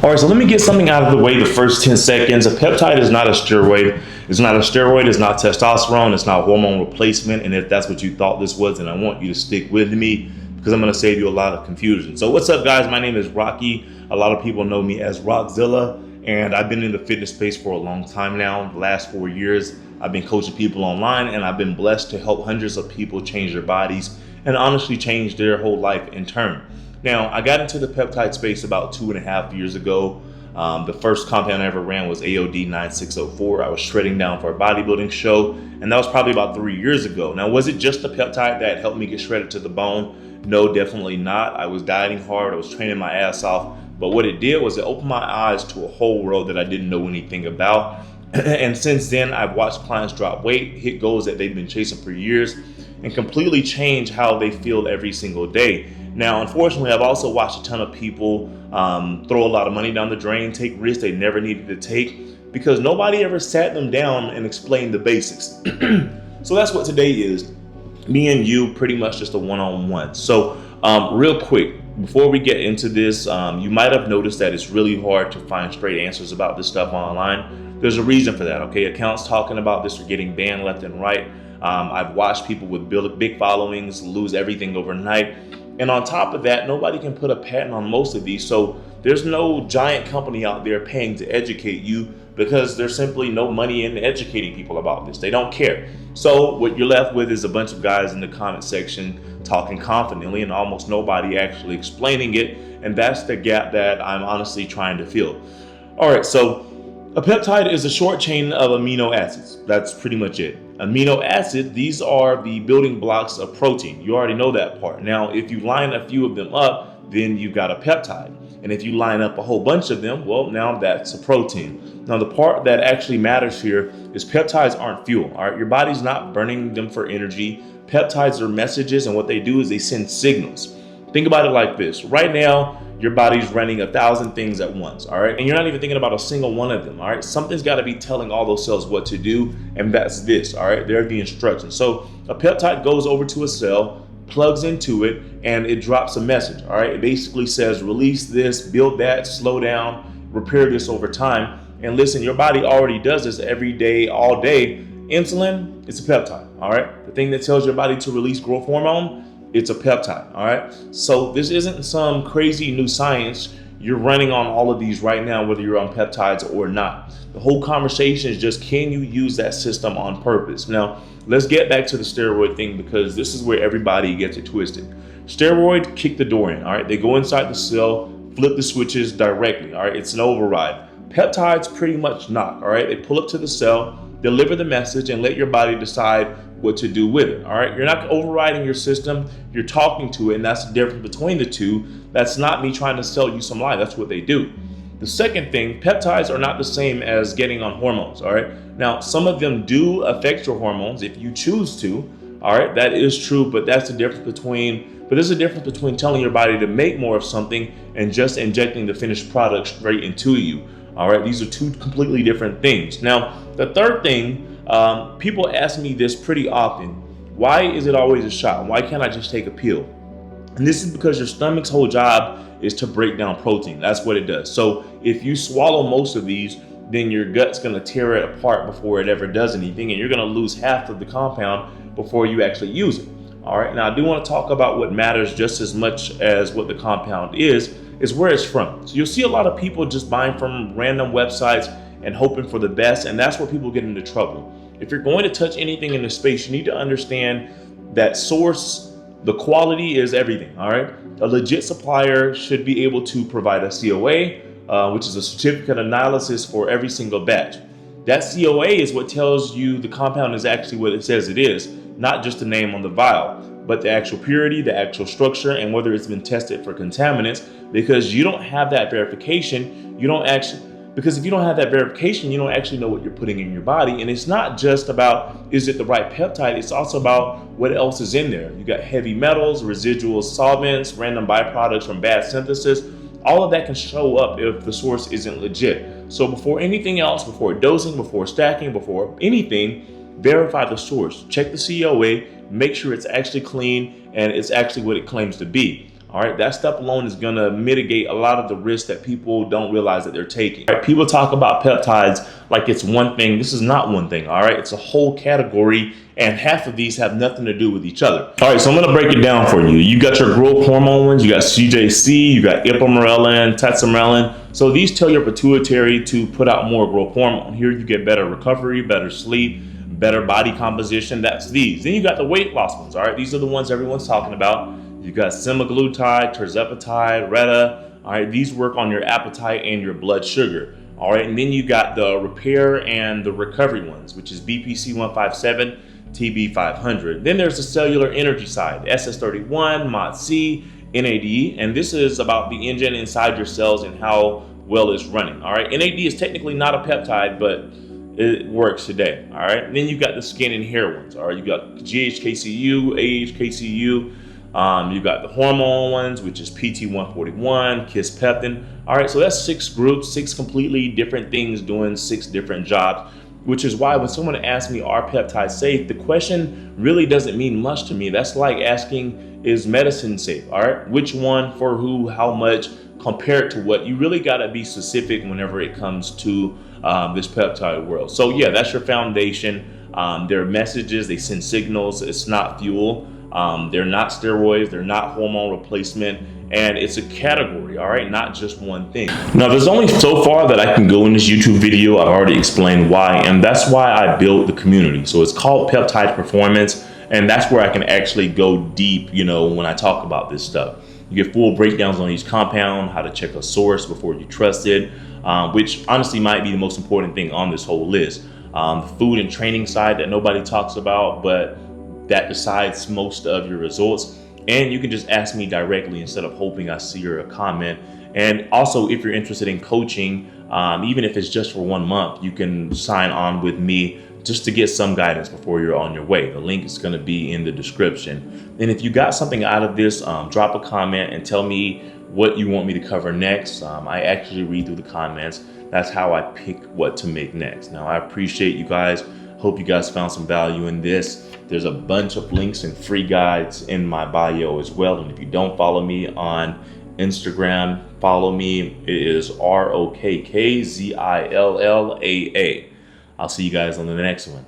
All right, so let me get something out of the way the first 10 seconds. A peptide is not a steroid. It's not a steroid. It's not testosterone. It's not hormone replacement. And if that's what you thought this was, then I want you to stick with me because I'm going to save you a lot of confusion. So what's up, guys? My name is Rocky. A lot of people know me as Rockzilla, and I've been in the fitness space for a long time now. The last 4 years, I've been coaching people online, and I've been blessed to help hundreds of people change their bodies and honestly change their whole life in turn. Now, I got into the peptide space about 2.5 years ago. The first compound I ever ran was AOD 9604. I was shredding down for a bodybuilding show, and that was probably about 3 years ago. Now, was it just the peptide that helped me get shredded to the bone? No, definitely not. I was dieting hard, I was training my ass off, but what it did was it opened my eyes to a whole world that I didn't know anything about. And since then, I've watched clients drop weight, hit goals that they've been chasing for years, and completely change how they feel every single day. Now, unfortunately, I've also watched a ton of people throw a lot of money down the drain, take risks they never needed to take, because nobody ever sat them down and explained the basics. So that's what today is. Me and you, pretty much just a one-on-one. So real quick, before we get into this, you might have noticed that it's really hard to find straight answers about this stuff online. There's a reason for that, okay? Accounts talking about this are getting banned left and right. I've watched people with big followings lose everything overnight. And on top of that, nobody can put a patent on most of these. So there's no giant company out there paying to educate you because there's simply no money in educating people about this. They don't care. So what you're left with is a bunch of guys in the comment section talking confidently and almost nobody actually explaining it. And that's the gap that I'm honestly trying to fill. All right, so a peptide is a short chain of amino acids. That's pretty much it. Amino acids, these are the building blocks of protein. You already know that part. Now, if you line a few of them up, then you've got a peptide. And if you line up a whole bunch of them, well, now that's a protein. Now, the part that actually matters here is peptides aren't fuel, all right? Your body's not burning them for energy. Peptides are messages, and what they do is they send signals. Think about it like this. Right now, your body's running 1,000 things at once, all right? And you're not even thinking about a single one of them, all right? Something's gotta be telling all those cells what to do, and that's this, all right? They're the instructions. So a peptide goes over to a cell, plugs into it, and it drops a message, all right? It basically says, release this, build that, slow down, repair this over time. And listen, your body already does this every day, all day. Insulin, it's a peptide, all right? The thing that tells your body to release growth hormone, it's a peptide, all right? So this isn't some crazy new science. You're running on all of these right now, whether you're on peptides or not. The whole conversation is just, can you use that system on purpose? Now, let's get back to the steroid thing because this is where everybody gets it twisted. Steroid kick the door in, all right? They go inside the cell, flip the switches directly, all right? It's an override. Peptides pretty much not, all right? They pull up to the cell, deliver the message, and let your body decide what to do with it, all right? You're not overriding your system, you're talking to it, and that's the difference between the two. That's not me trying to sell you some lie, that's what they do. The second thing, peptides are not the same as getting on hormones, all right? Now, some of them do affect your hormones if you choose to, all right? That is true, but there's a difference between telling your body to make more of something and just injecting the finished product straight into you, all right? These are two completely different things. Now, the third thing, people ask me this pretty often. Why is it always a shot? Why can't I just take a pill? And this is because your stomach's whole job is to break down protein. That's what it does. So if you swallow most of these, then your gut's gonna tear it apart before it ever does anything, and you're gonna lose half of the compound before you actually use it. All right, now I do wanna talk about what matters just as much as what the compound is where it's from. So you'll see a lot of people just buying from random websites and hoping for the best, and that's where people get into trouble. If you're going to touch anything in the space, you need to understand that source, the quality is everything, all right? A legit supplier should be able to provide a COA, which is a certificate analysis for every single batch. That COA is what tells you the compound is actually what it says it is, not just the name on the vial, but the actual purity, the actual structure, and whether it's been tested for contaminants. Because you don't have that verification, because if you don't have that verification, you don't actually know what you're putting in your body. And it's not just about, is it the right peptide? It's also about what else is in there. You got heavy metals, residual solvents, random byproducts from bad synthesis. All of that can show up if the source isn't legit. So before anything else, before dosing, before stacking, before anything, verify the source. Check the COA, make sure it's actually clean and it's actually what it claims to be. All right, that step alone is going to mitigate a lot of the risks that people don't realize that they're taking. All right, people talk about peptides like it's one thing. This is not one thing. All right, it's a whole category, and half of these have nothing to do with each other. All right, so I'm going to break it down for you. You got your growth hormone ones. You got CJC, you got ipamorelin, tesamorelin. So these tell your pituitary to put out more growth hormone. Here you get better recovery, better sleep, better body composition. That's these. Then you got the weight loss ones. All right, these are the ones everyone's talking about. You got semaglutide, tirzepatide, reta. All right, these work on your appetite and your blood sugar. All right, and then you got the repair and the recovery ones, which is BPC 157, TB 500. Then there's the cellular energy side, SS31, MOD-C, NAD, and this is about the engine inside your cells and how well it's running. All right, NAD is technically not a peptide, but it works today. All right, and then you got the skin and hair ones. All right, you got GHKCU, AHKCU. You got the hormone ones, which is PT141, kisspeptin. All right, so that's 6 groups, 6 completely different things doing 6 different jobs, which is why when someone asks me, are peptides safe? The question really doesn't mean much to me. That's like asking, is medicine safe? All right, which one, for who, how much, compared to what? You really got to be specific whenever it comes to this peptide world. So yeah, that's your foundation. Their messages, they send signals. It's not fuel. They're not steroids, they're not hormone replacement, and it's a category, all right, not just one thing. Now, there's only so far that I can go in this YouTube video. I've already explained why, and that's why I built the community. So it's called Peptide Performance, and that's where I can actually go deep, you know, when I talk about this stuff. You get full breakdowns on each compound, how to check a source before you trust it, which honestly might be the most important thing on this whole list. The food and training side that nobody talks about, but that decides most of your results. And you can just ask me directly instead of hoping I see your comment. And also, if you're interested in coaching, even if it's just for 1 month, you can sign on with me just to get some guidance before you're on your way. The link is going to be in the description. And if you got something out of this, drop a comment and tell me what you want me to cover next. I actually read through the comments. That's how I pick what to make next. Now, I appreciate you guys. Hope you guys found some value in this. There's a bunch of links and free guides in my bio as well. And if you don't follow me on Instagram, follow me. It is ROKKZILLAA. I'll see you guys on the next one.